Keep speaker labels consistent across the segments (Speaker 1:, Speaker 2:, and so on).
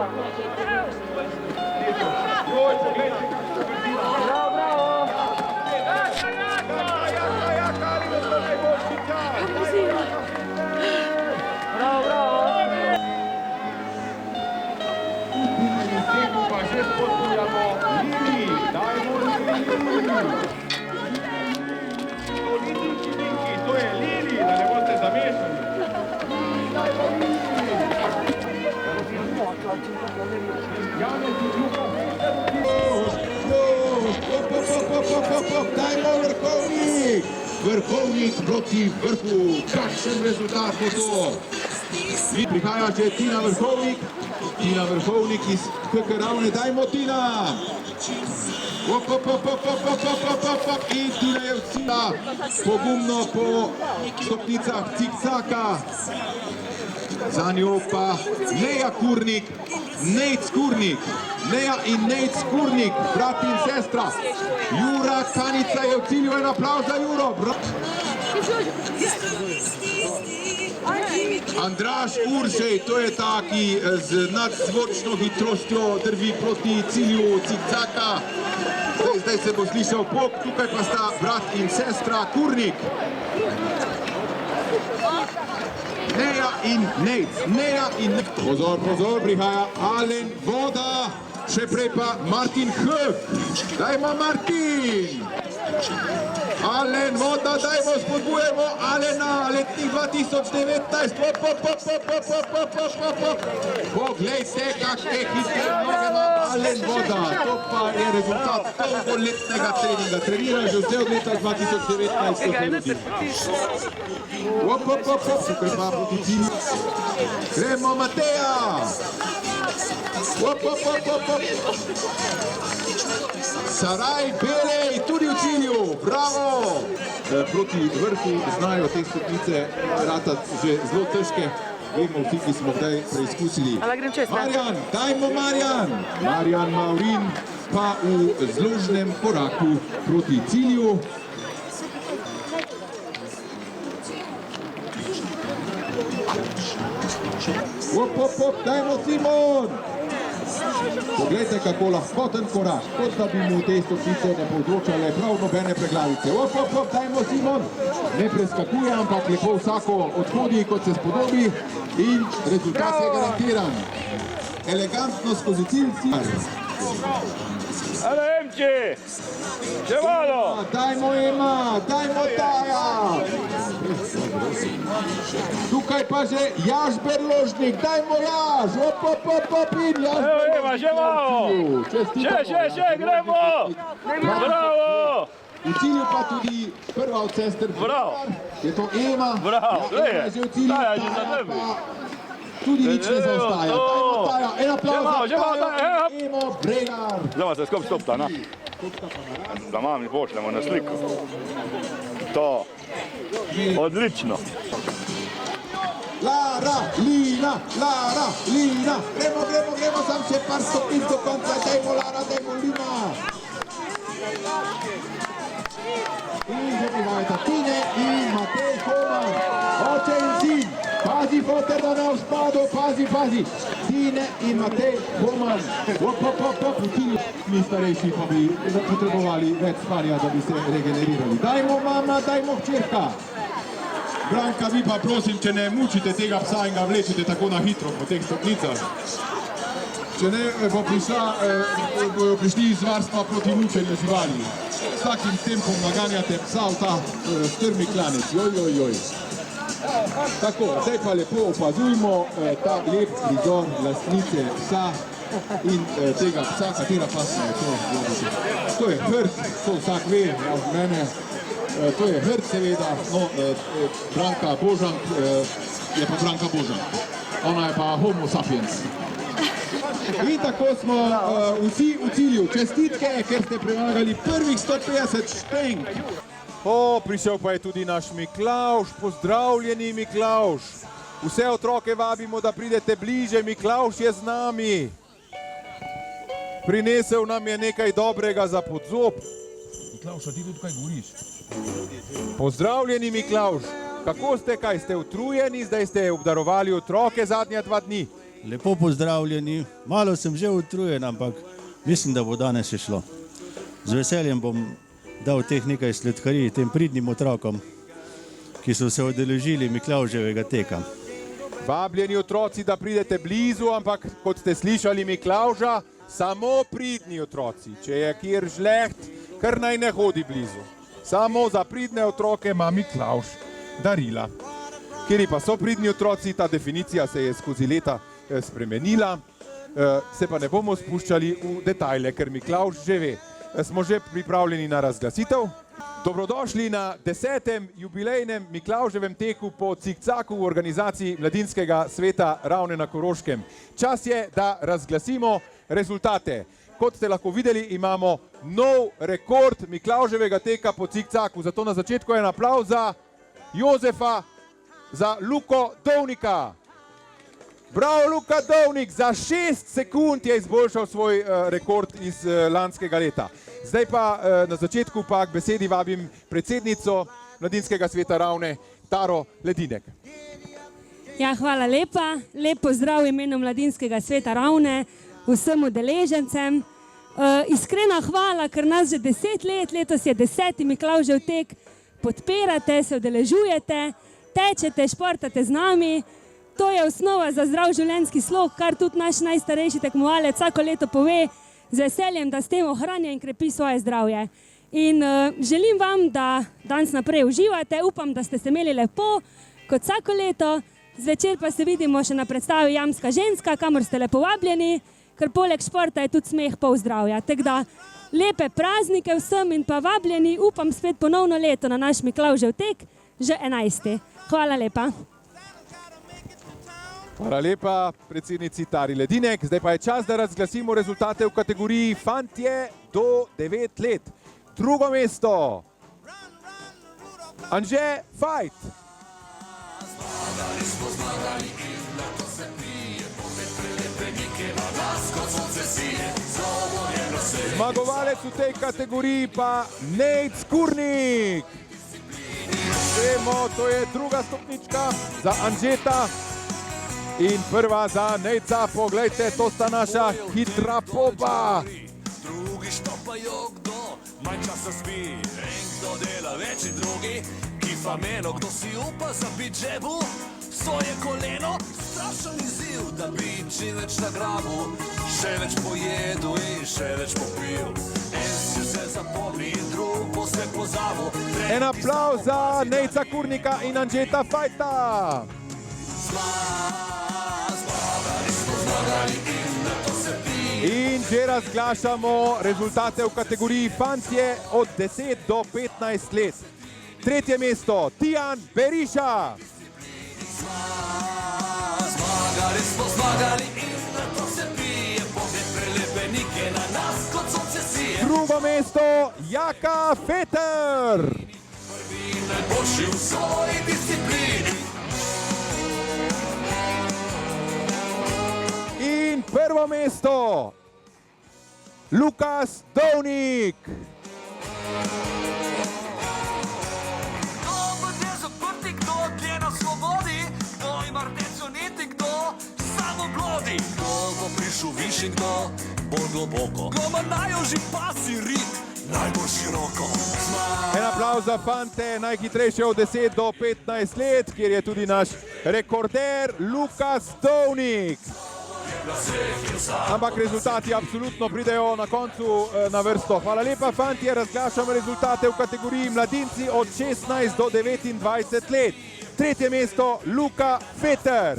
Speaker 1: To je Lili, da ne boste zamešali.
Speaker 2: Dajmo Vrhovnik! Vrhovnik proti Vrhu. Kakšen rezultat bo to? Prihaja že Tina Vrhovnik. Tina Vrhovnik iz KK Ravne. Dajmo Tina! In Tina je vcila pogumno po stopnicah cikcaka. Za njo pa Neja Kurnik, Nejc Kurnik. Neja in Nejc Kurnik, brat in sestra. Jura Kanica je v cilju, en aplauz za Juro. Andraž Uržej, to je ta, ki z nadzvočno hitrostjo drvi proti cilju cikcaka. Zdaj se bo slišal pok, tukaj pa sta brat in sestra Kurnik. Neja in Nejc, Neja in Nejc. Pozor, pozor, prihaja Alen Voda, še prej pa Martin Höck. Dajmo Martin! Alen Voda, dajmo, spodbujemo Alena, letnik 2019. Poglejte, kakšne hitre noge ima Alen Voda. To pa je rezultat dolgoletnega treninga. Trenira že vse od leta 2019. Tukaj pa proti cilju. Gremo Mateja! Saraj Belej, tudi v cilju, bravo! Proti Vrhu znajo te stopnice ratati že zelo težke. Vemo vsi, ki smo kdaj preizkusili. Marjan, dajmo Marjan! Marjan Maurin pa v zložnem koraku proti cilju. Dajmo Simon! Poglejte, kako lahkoten korak, kot da bi mu te stopnice ne povzročale prav nobene preglavice. Dajmo Simon! Ne preskakuje, ampak lepo vsako odhodi, kot se spodobi in rezultat je garantiran. Elegantno skozi cilj Simon.
Speaker 1: Ale Emči! Še malo!
Speaker 2: Dajmo Ema, dajmo Taja! Tukaj pa že Jaž Berložnik, dajmo Jaž! In Jaž
Speaker 1: Evo Ema, še malo! Še, gremo! Bravo!
Speaker 2: V cilju pa tudi prva od sester.
Speaker 1: Bravo!
Speaker 2: Je to Ema.
Speaker 1: Bravo, to je! Taja že za tebi!
Speaker 2: Tudi nič ne zaostaja. Dajmo Taja, en aplauz za Taja, Emo Bregar.
Speaker 1: Zdaj se skupaj stopta, na? Da mami pošljemo na sliko. To. Odlično.
Speaker 2: Lara, Lina. Gremo, sam še par stopnic do konca. Dajmo Lara, dajmo Lina. In že privajata Tine in Matej Homan. Oče in sin. Pazi, foter, da ne vzpadu, pazi. Tine in Matej Homan. Mi starejši pa bi potrebovali več spanja, da bi se regenerirali. Dajmo mama, dajmo hčerka. Branka, vi pa prosim, če ne mučite tega psa in ga vlečite tako na hitro po teh stopnicah. Če ne, bojo prišli iz varstva proti mučenju živali. S takim tempom naganjate psa v ta strmi klanec. Joj. Tako, zdaj pa lepo opazujmo ta lep prizor lastnice psa in tega psa, katera pasma je to. To je hrt, to vsak ve, od mene. To je hrt seveda, no, Branka Božank je pa Branka Božank. Ona je pa homo sapiens. In tako smo vsi v cilju. Čestitke, ker ste premagali prvih 150 štenk.
Speaker 3: Prišel pa je tudi naš Miklavž, pozdravljeni Miklavž. Vse otroke vabimo, da pridete bliže, Miklavž je z nami. Prinesel nam je nekaj dobrega za podzob.
Speaker 2: Miklavž, a ti tudi kaj govoriš?
Speaker 3: Pozdravljeni Miklavž, kako ste, kaj ste utrujeni, zdaj ste obdarovali otroke zadnja 2 dni.
Speaker 4: Lepo pozdravljeni. Malo sem že utrujen, ampak mislim, da bo danes še šlo. Z veseljem bom dal teh nekaj sladkarij tem pridnim otrokom, ki so se udeležili Miklavževega teka.
Speaker 3: Vabljeni otroci, da pridete blizu, ampak kot ste slišali Miklavža, samo pridni otroci. Če je kjer žleht, kar naj ne hodi blizu. Samo za pridne otroke ima Miklavž darila. Kjeri pa so pridni otroci, ta definicija se je skozi leta spremenila, se pa ne bomo spuščali v detajle, ker Miklavž že ve. Smo že pripravljeni na razglasitev. Dobrodošli na 10. jubilejnem Miklavževem teku po cikcaku v organizaciji Mladinskega sveta Ravne na Koroškem. Čas je, da razglasimo rezultate. Kot ste lahko videli, imamo nov rekord Miklavževega teka po cikcaku. Zato na začetku en aplavz za Jozefa, za Luko Dovnika. Bravo, Luka Dovnik, za 6 sekund je izboljšal svoj rekord iz lanskega leta. Zdaj pa na začetku pa k besedi vabim predsednico Mladinskega sveta Ravne, Taro Ledinek.
Speaker 5: Ja, hvala lepa. Lep pozdrav v imenu Mladinskega sveta Ravne vsem udeležencem. Iskrena hvala, ker nas že 10 let, letos je 10. Miklavžev tek, podpirate, se udeležujete, tečete, športate z nami. To je osnova za zdrav življenjski slog, kar tudi naš najstarejši tekmovalec vsako leto pove z veseljem, da s tem ohranja in krepi svoje zdravje. In želim vam, da danes naprej uživate, upam, da ste se imeli lepo, kot vsako leto. Zvečer pa se vidimo še na predstavi Jamska ženska, kamor ste lepo vabljeni, ker poleg športa je tudi smeh pol zdravja. Tako da lepe praznike vsem in pa vabljeni, upam spet ponovno leto na naš Miklavžev tek, že 11. Hvala lepa.
Speaker 3: Hvala lepa predsednici Tari Ledinek. Zdaj pa je čas, da razglasimo rezultate v kategoriji fantje do 9 let. Drugo mesto, Anže Fajt. Zmagovalec v tej kategoriji pa Nejc Kurnik. Vemo, to je druga stopnička za Anžeta. In prva za Nejca, poglejte, to sta naša hitra popa.
Speaker 6: Drugi štopajo kdo, manj časa spi, en kdo dela večji drugi, kifa meno, kdo si upa zabit žebu, svoje koleno, strašen izziv, da bi čim več nagrabil, še več pojedu in še več popil. En si se zapomni in drug bo se pozabil.
Speaker 3: En aplavz za Nejca Kurnika in Anžeta Fajta. In že razglašamo rezultate v kategoriji fantje od 10 do 15 let. Tretje mesto, Tijan Beriša.
Speaker 6: Zmagali smo zmagali in na to se pije, pogled prelepenike na nas kot sonce sije.
Speaker 3: Drugo mesto, Jaka Feter.
Speaker 6: Prvi najboljši v svoji disciplini.
Speaker 3: In prvo mesto, Lukas Dovnik.
Speaker 6: Kdo bo dne zaprti, kdo dlje na svobodi, kdo ima rdečo nit in kdo samo blodi. Kdo bo prišel višji, kdo bolj globoko, kdo ima najožji pasi rit, najbolj široko.
Speaker 3: En aplavz za fante, najhitrejše od 10 do 15 let, kjer je tudi naš rekorder Lukas Dovnik. Ampak rezultati absolutno pridejo na koncu na vrsto. Hvala lepa, fantje, razglašam rezultate v kategoriji mladinci od 16 do 29 let. Tretje mesto, Luka Feter.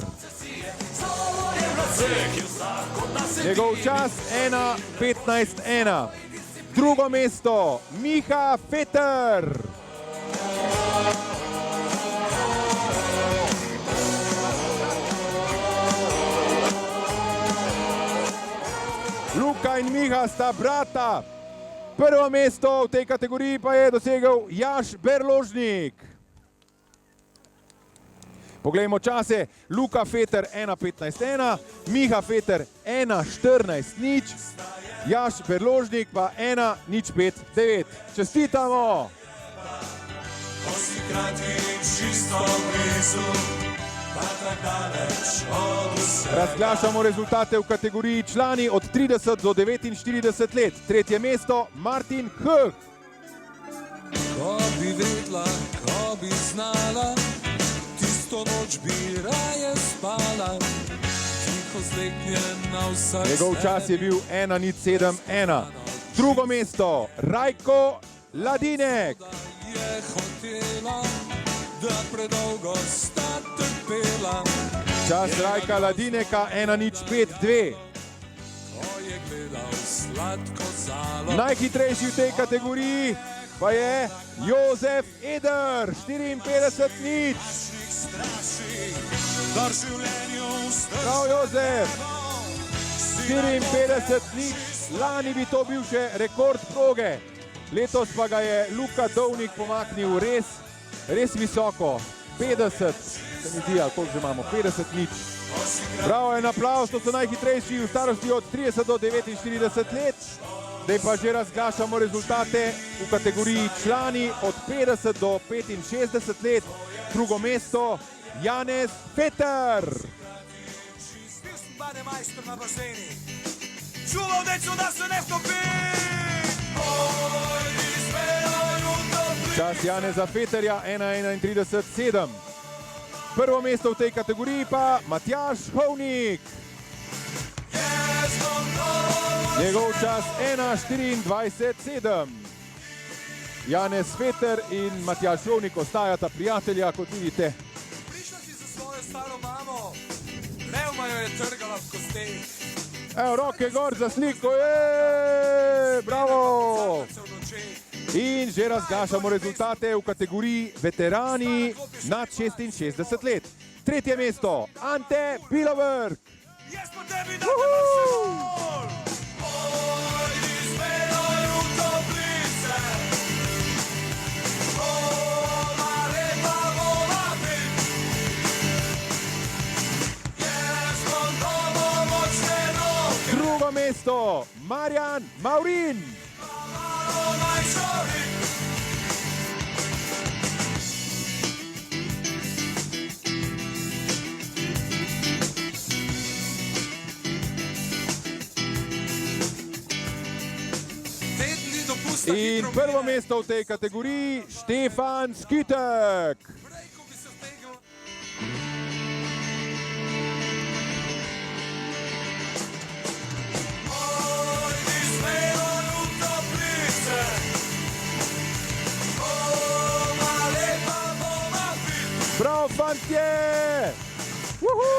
Speaker 3: Njegov čas 1:15:1. Drugo mesto, Miha Feter. Luka in Miha sta brata. Prvo mesto v tej kategoriji pa je dosegel Jaš Berložnik. Poglejmo čase. Luka Feter 1:15:1, Miha Feter 1:14:0, Jaš Berložnik pa 1:05:9. Čestitamo!
Speaker 6: Ko si kratki in čisto blizu, pa
Speaker 3: Razglašamo rezultate v kategoriji člani od 30 do 49 let. Tretje mesto Martin H.
Speaker 6: Ko bi vedla, ko bi znala, tisto noč bi raje spala, tiho zleknjena vsak.
Speaker 3: Njegov čas je bil 1:07:1. Drugo mesto Rajko Ladinek.
Speaker 6: Je hotela, da predolgo sta trpela.
Speaker 3: Čas Rajka Ladineka 1:05:2.
Speaker 6: Ko je gledal sladko zalo.
Speaker 3: Najhitrejši v tej kategoriji pa je Jozef Eder, 54:0. Prav Jozef, 54:0. Lani bi to bil še rekord proge. Letos pa ga je Luka Dovnik pomaknil res visoko. 50, se mi zdi, koliko že imamo, 50:0. Bravo, en aplavz, to so najhitrejši v starosti od 30 do 49 let. Zdaj pa že razglašamo rezultate v kategoriji člani od 50 do 65 let. Drugo mesto Janez Peter.
Speaker 6: Čuval, dečo, da se ne stopi.
Speaker 3: Čas Janeza Peterja 1:31:7. Prvo mesto v tej kategoriji pa Matjaž Hovnik. Njegov čas 1:24:7. Janez Peter in Matjaž Hovnik ostajata prijatelja, kot vidite.
Speaker 6: Prišla si za svojo staro mamo, revma jo je trgala v kosteh.
Speaker 3: Evo, roke gor za sliko, bravo! In že razglašamo rezultate v kategoriji veterani nad 66 let. Tretje mesto Ante Bilovrh.
Speaker 6: Jaz po tebi da te Barcelon. Pojdi s menoj v toplice. Ova lepa vola bit. Jaz bom dobo močne noge.
Speaker 3: Drugo mesto Marjan Maurin.
Speaker 6: Malo naj šori.
Speaker 3: In prvo mesto v tej kategoriji Štefan Skitek. Bravo, fantje! Uhu!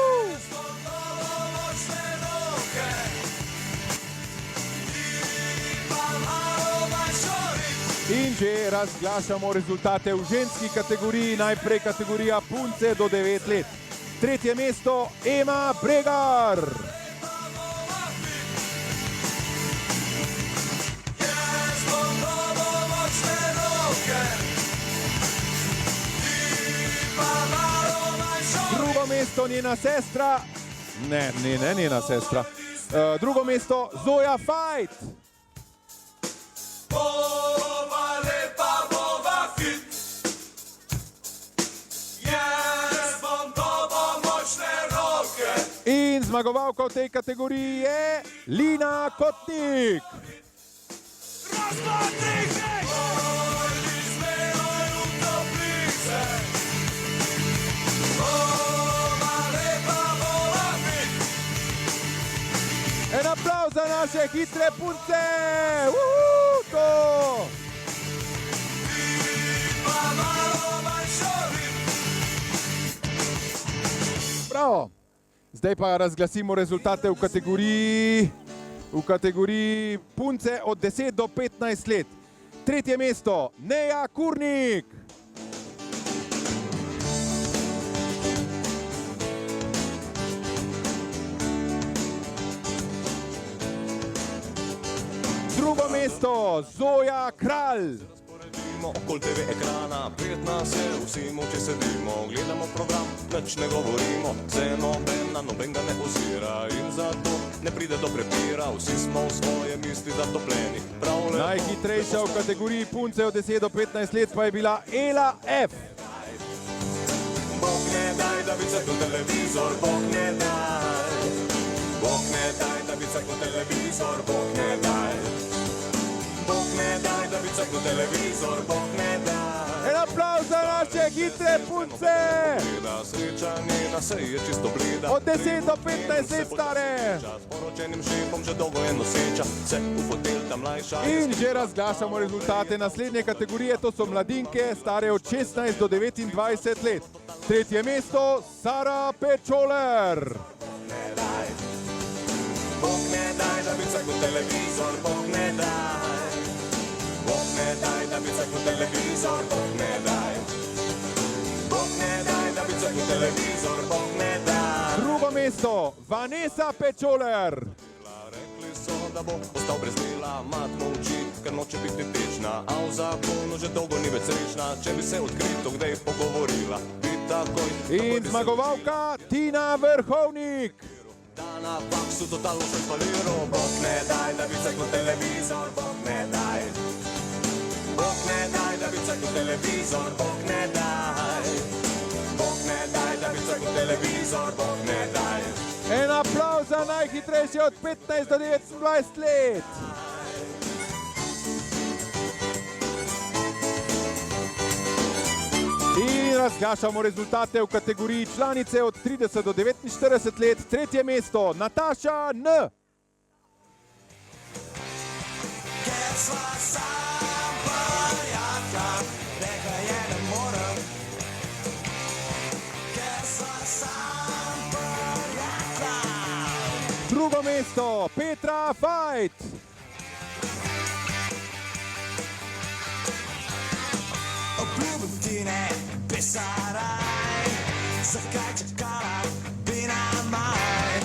Speaker 3: In že razglašamo rezultate v ženski kategoriji, najprej kategorija punce do 9 let. Tretje mesto Ema Bregar. Drugo mesto njena sestra, ne njena sestra, drugo mesto Zoja Fajt.
Speaker 6: Bova lepa, bova fit. Jaz bom dobo močne roke.
Speaker 3: In zmagovalka v tej kategoriji je Lina Kotnik.
Speaker 6: Raz, dva, tri, hej! Pojdi s menoj v toplice. Bova lepa, bova fit.
Speaker 3: En aplavz za naše hitre punce. To! Bravo! Zdaj pa razglasimo rezultate v kategoriji punce od 10 do 15 let. Tretje mesto Neja Kurnik. Drugo mesto Zoja Kralj.
Speaker 7: Okoli TV ekrana, 15 je, vsi moče sedimo, gledamo program, nič ne govorimo, se nobena nobenga ne ozira in zato ne pride do prepira, vsi smo v svoje misli zatopljeni.
Speaker 3: Najhitrejša v kategoriji punce od 10 do 15 let pa je bila Ela F.
Speaker 7: Bog ne daj, da bi ceknil televizor, Bog ne daj. Bog ne daj, da bi ceknil televizor, Bog ne daj. Bog ne daj, da bi ceknil televizor, Bog ne daj.
Speaker 3: En aplauz za naše hitre punce!
Speaker 7: Sreča njena se je čisto bleda.
Speaker 3: Od 10 do 15 let stare.
Speaker 7: S poročenim šefom že dolgo je noseča, se v fotelj ta mlajša.
Speaker 3: In že razglašamo rezultate naslednje kategorije, to so mladinke, stare od 16 do 29 let. Tretje mesto, Sara Pečoler.
Speaker 7: Bog ne daj, da bi ceknil televizor, Bog ne daj. Bog ne daj, da bi ceknil televizor, Bog ne daj. Bog ne daj, da bi ceknil televizor, Bog ne daj.
Speaker 3: Drugo mesto, Vanessa Pečoler.
Speaker 7: Rekli so, da bo ostal brez dela, mat molči, ker noče biti tečna, a v zakonu že dolgo ni več srečna. Če bi se odkrito kdaj pogovorila, bi takoj.
Speaker 3: In zmagovalka Tina Vrhovnik.
Speaker 7: Da na faksu totalno se spaliral. Bog ne daj, da bi ceknil televizor, Bog ne daj. Bog ne daj, da bi ceknil televizor, Bog ne daj. Bog ne daj, da bi ceknil televizor, Bog ne daj.
Speaker 3: En aplauz za najhitrejši od 15 do 29 let. In razglašamo rezultate v kategoriji članice od 30 do 49 let. Tretje mesto, Nataša N.
Speaker 6: Ker sva sam prijatelja, rekla je ne morem. Ker sva sam prijatelja.
Speaker 3: Drugo mesto, Petra Fajt.
Speaker 6: Obljubim ti ne pisaraj, zakaj čakala bi na maj.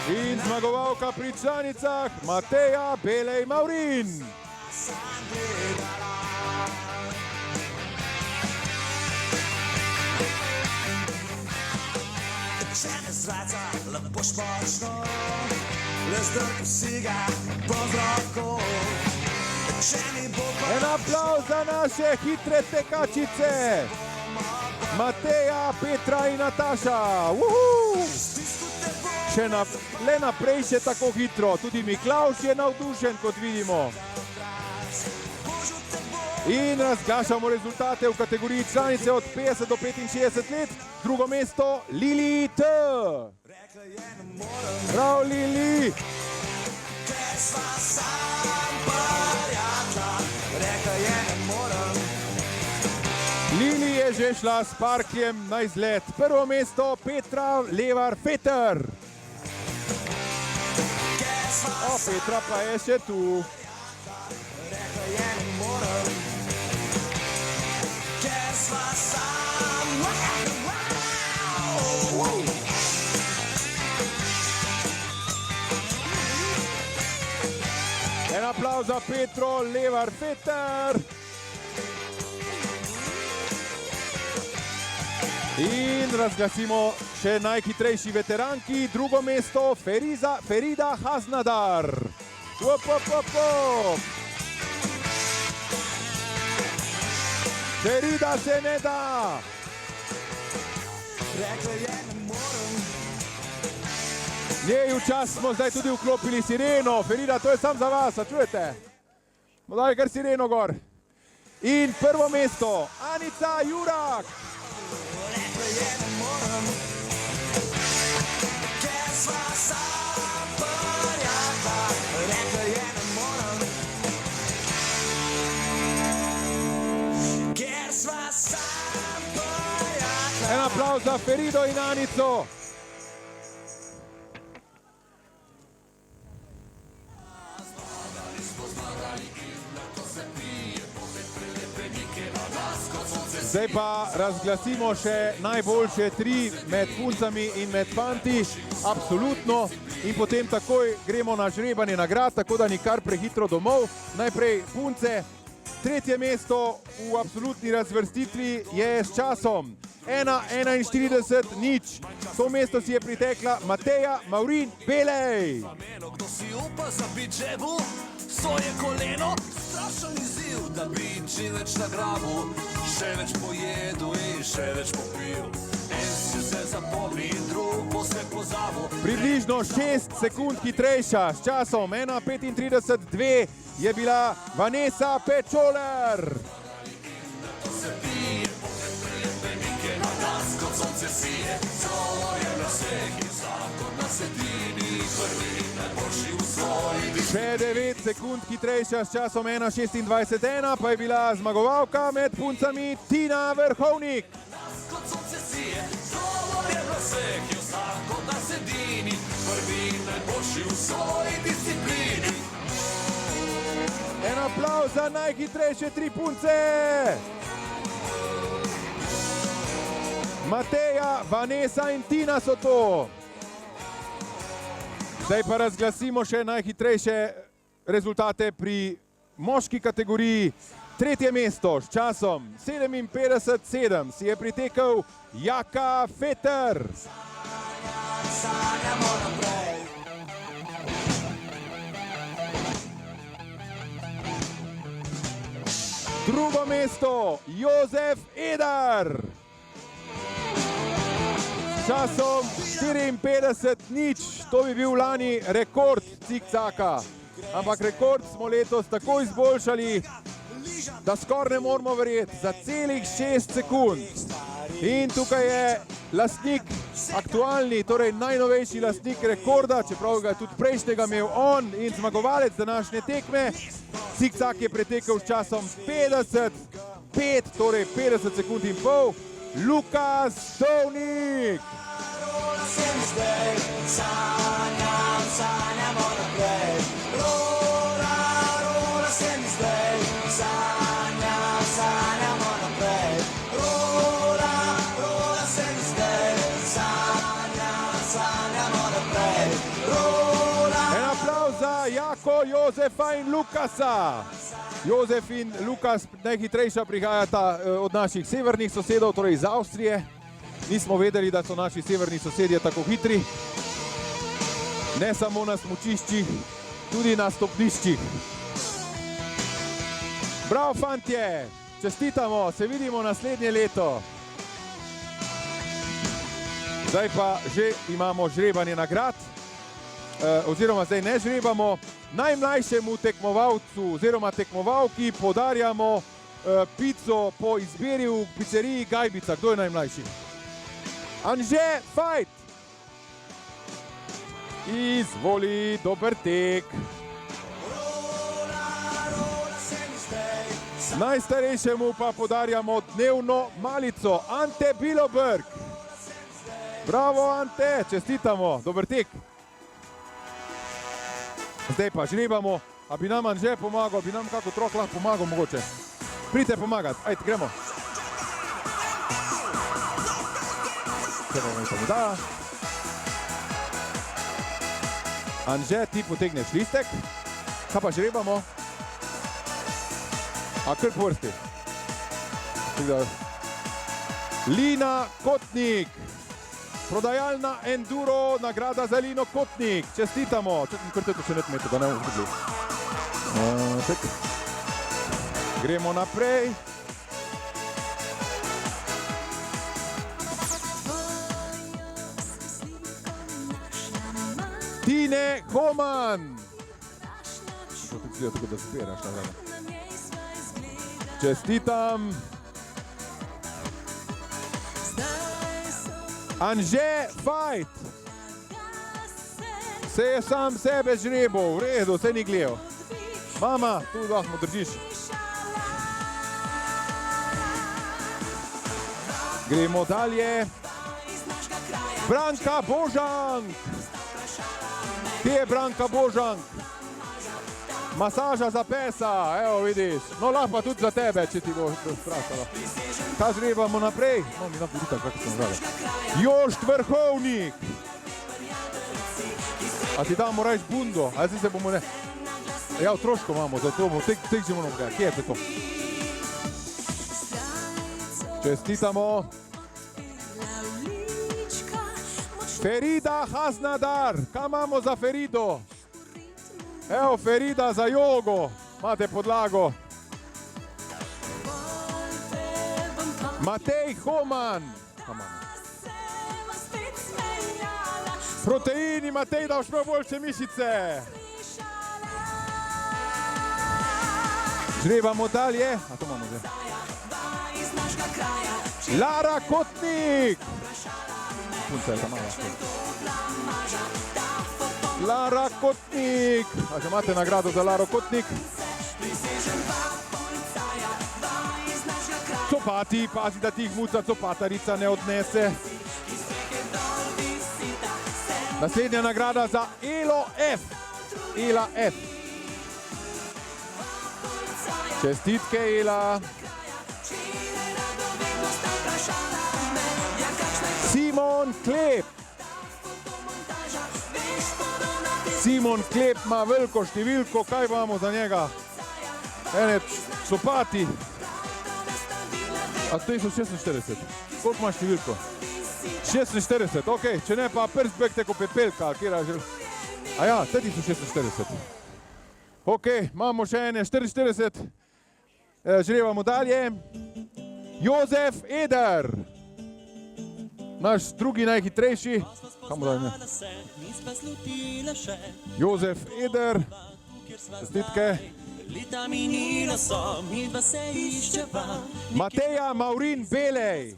Speaker 3: In zmagovalka pri članicah, Mateja Belej Maurin.
Speaker 6: Sam gledala. Če me zraca, lepo špočno, le zdrkam si ga pod roko. Če mi bo pa
Speaker 3: En aplauz za naše hitre tekačice. Mateja, Petra in Nataša. Uhu! Le naprej še tako hitro. Tudi Miklavž je navdušen, kot vidimo. In razglašamo rezultate v kategoriji članice od 50 do 65 let. Drugo mesto, Lili T. Prav, Lili.
Speaker 6: ker sva sam prijatelja, rekla je ne morem.
Speaker 3: Lili je že šla s Parkljem na izlet. Prvo mesto, Petra Levar-Feter.
Speaker 6: Ker sva
Speaker 3: O, Petra pa je še tu.
Speaker 6: rekla je ne morem. Ker sva sam.
Speaker 3: En aplauz za Petro Levar-Feter. In razglasimo še najhitrejši veteranki. Drugo mesto, Ferida Haznadar. Op, op, op, op. Ferida se ne da.
Speaker 6: Rekla je ne morem.
Speaker 3: Njej v čas smo zdaj tudi vklopili sireno. Ferida, to je sam za vas, a čujete? Daj kar sireno gor. In prvo mesto, Anica Jurak.
Speaker 6: Rekla je ne morem. Ker sva sam prijatelja, rekla je ne morem. Ker sva sam prijatelja.
Speaker 3: En aplauz za Ferido in Anico. Zdaj pa razglasimo še najboljše tri med puncami in med fanti, absolutno. In potem takoj gremo na žrebanje nagrad, tako da ni kar prehitro domov. Najprej punce. Tretje mesto v absolutni razvrstitvi je s časom 1:41:0. To mesto si je pritekla Mateja Maurin Belej.
Speaker 6: Kdo si upa zabiti žebu, svoje koleno, strašen izziv, da bi čim več nagrabil, še več pojedel in še več popil. En si vse zapomnil. to se pozabil.
Speaker 3: Približno 6 sekund hitrejša, s časom 1:35:2 je bila Vanessa Pečoler. Še 9 sekund hitrejša, s časom 1:26:1 pa je bila zmagovalka med puncami Tina Vrhovnik. En aplavz za najhitrejše 3 punce. Mateja, Vanessa in Tina so to. Zdaj pa razglasimo še najhitrejše rezultate pri moški kategoriji. Tretje mesto s časom 57:7 si je pritekel Jaka Feter. Drugo mesto Jozef Edar. S časom 54:0, to bi bil lani rekord cikcaka. Ampak rekord smo letos tako izboljšali, da skoraj ne moramo verjeti, za celih 6 sekund. In tukaj je lastnik, aktualni, torej najnovejši lastnik rekorda, čeprav ga je tudi prejšnjega imel on in zmagovalec današnje tekme. Cikcak je pretekel s časom 55, torej 50 sekund in pol, Lukas Stovnik. En aplavz za Jako, Jozefa in Lukasa. Jozef in Lukas najhitrejša prihajata od naših severnih sosedov, torej iz Avstrije. Nismo vedeli, da so naši severni sosedje tako hitri. Ne samo na smučiščih, tudi na stopniščih. Bravo, fantje, čestitamo, se vidimo naslednje leto. Zdaj pa že imamo žrebanje nagrad, oziroma zdaj ne žrebamo. Najmlajšemu tekmovalcu oziroma tekmovalki podarjamo pico po izbiri v pizzeriji Gajbica. Kdo je najmlajši? Anže Fajt. Izvoli, dober tek. Najstarejšemu pa podarjamo dnevno malico. Ante Bilobrg. Bravo, Ante, čestitamo, dober tek. Zdaj pa žrebamo, a bi nam Anže pomagal, bi nam kak otrok lahko pomagal mogoče. Pridite pomagati, ajde, gremo. Anže, ti potegneš listek, kaj pa žrebamo? A kar po vrsti. Lina Kotnik. Prodajalna Enduro, nagrada za Lino Kotnik. Čestitamo. Čakaj, kar te to še ne metu, da ne bomo videli. Gremo naprej. Tine Homan. To ti zgleda tako, da zbiraš na vreme. Čestitam. Anže Fajt. Se je sam sebe žrebal, v redu, se ni gledal. Mama, tu lahko držiš. Gremo dalje. Branka Božank. Kje je Branka Božank? Masaža za pesa, evo vidiš. No, lahko pa tudi za tebe, če ti bo vprašala. Kaj žrebamo naprej? No, mi lahko vidite, kako sem zrali. Jošt Vrhovnik. A ti damo rajš bundo? A zdaj se bomo ne... Ja, otroško imamo, zato bomo tek že moramo gledati. Kje je to? Čestitamo. Ferida Hasnadar. Kaj imamo za Ferido? Evo Ferida za jogo. Imate podlago. Matej Homan. Proteini, Matej, da boš imel boljše mišice. Žrebamo dalje. A to imamo zdaj. Lara Kotnik. Punca je ta mala. Lara Kotnik. A že imate nagrado za Laro Kotnik? Copati, pazi, da ti jih muca copatarica ne odnese. Naslednja nagrada za Elo F. Ela F. Čestitke, Ela. Simon Klep. Simon Klep ima veliko številko, kaj imamo za njega? Ene copati. A to so 46. Koliko ima številko? 46, ok, če ne pa prsbek teko pepelka, kjera žel. A ja, tedi so 46. Ok, imamo še ene 44. Žrevamo dalje. Jozef Eder. Naš drugi najhitrejši. Kamo da ime? Jozef Eder. Čestitke. Mateja Maurin Belej.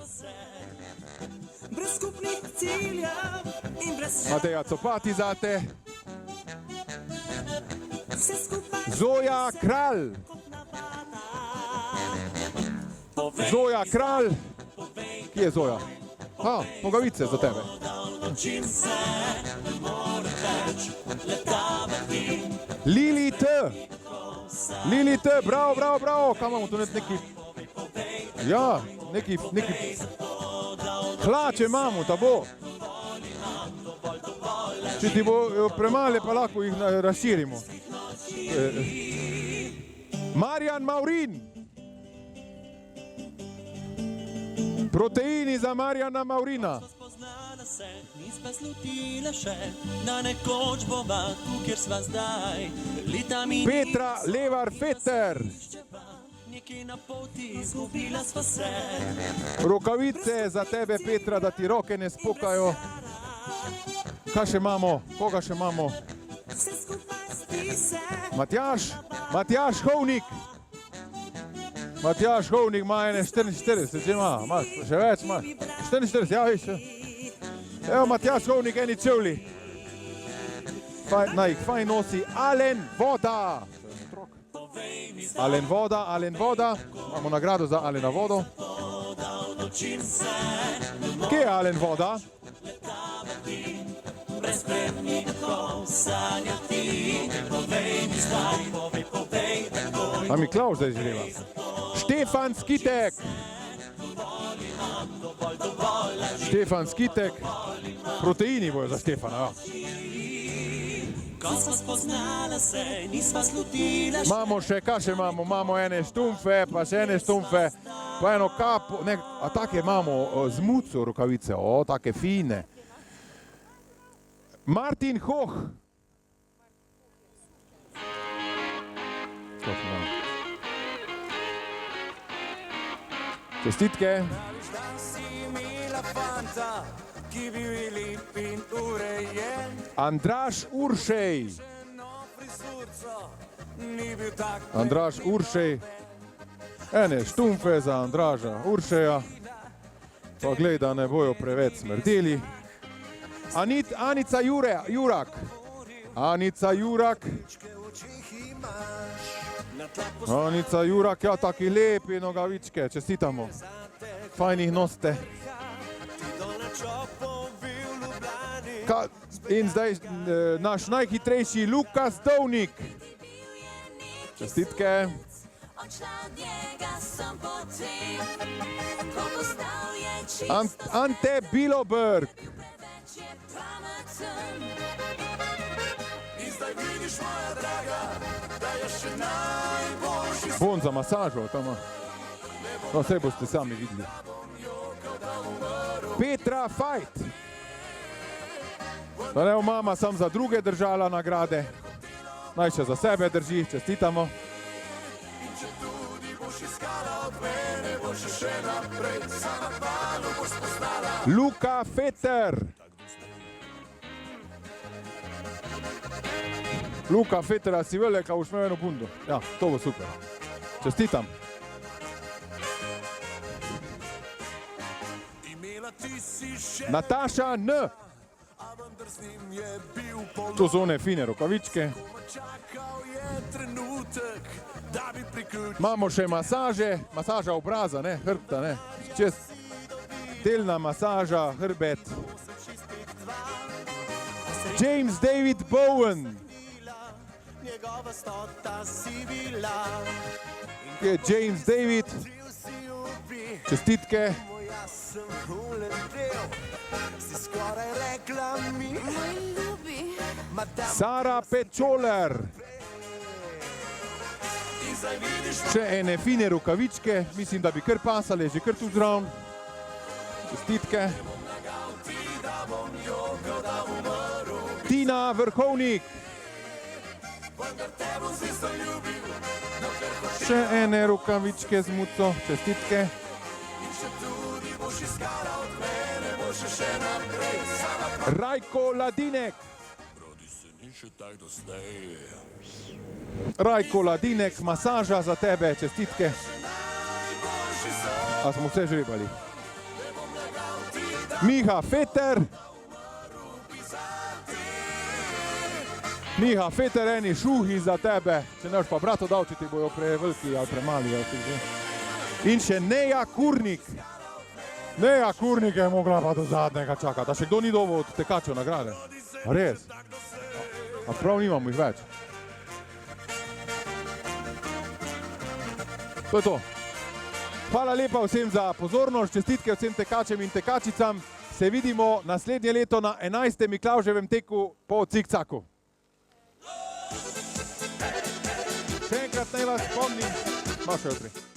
Speaker 3: Mateja Copati zate. Zoja Kralj. Zoja Kralj. Kje je Zoja? A, nogavice za tebe. Lili T. Lili T, bravo, bravo, bravo. Kaj imamo tu neki? Ja, neki hlače imamo, ta bo. Če ti bo premale, pa lahko jih razširimo. Marjan Maurin. Proteini za Marjana Maurina. Petra Levar Feter. Rokavice za tebe, Petra, da ti roke ne spokajo. Kaj še imamo? Koga še imamo? Matjaž Hovnik. Matjaž Hovnik ima ene 44, že ima, še več imaš. 44, ja, viš. Evo Matjaž Hovnik, eni čevli. Naj jih fajn nosi Alen Voda. Alen Voda. Imamo nagrado za Alena Vodo. Kje je Alen Voda? A mi Klaus zdaj žreva. Štefan Skitek. Štefan Skitek. Proteini bojo za Štefana, ja. Imamo še, kaj še imamo? Imamo ene štumfe, pa še ene štumfe, pa eno kapo, ne, a take imamo z muco rokavice, o, take fine. Martin Hoh. Čestitke. Andraž Uršej. Andraž Uršej. Ene štumfe za Andraža Uršeja. Pa glej, da ne bojo preveč smrdeli. Anica Jurak. Anica Jurak. Anica Jurak, ja, taki lepi nogavičke, čestitamo. Fajn jih nosite. In zdaj naš najhitrejši Lukas Dovnik. Čestitke. Ante Biloberg. Bon za masažo, tamo. No, vse boste sami videli. Petra Fajt. Da ne bo mama sam za druge držala nagrade. Naj še za sebe drži, čestitamo. Luka Feter. Luka Fetera si velika, boš imel eno bundo. Ja, to bo super. Čestitam. Nataša N. To so one fine rokavičke. Imamo še masaže, masaža obraza, ne, hrbta, ne. Čez delna masaža, hrbet. James David Bowen. Kje je James David? Čestitke. Sara Pečoler. Še ene fine rokavičke, mislim, da bi kar pasale, že kar tu zraven. Čestitke. Tina Vrhovnik. Še ene rokavičke z muco, čestitke. Rajko Ladinek. Rajko Ladinek, masaža za tebe, čestitke. A smo vse žrebali. Miha Feter. Miha Feter, eni šuhi za tebe. Če ne boš pa brato dal, če ti bojo preveliki ali premali. In še Neja Kurnik. Neja Kurnik je mogla pa do zadnjega čakati. A še kdo ni dobil od tekačev nagrade? A res? A prav nimamo jih več. To je to. Hvala lepa vsem za pozornost, čestitke vsem tekačem in tekačicam. Se vidimo naslednje leto na 11. Miklavževem teku po cikcaku. Še enkrat naj vas spomnim, Maša jutri.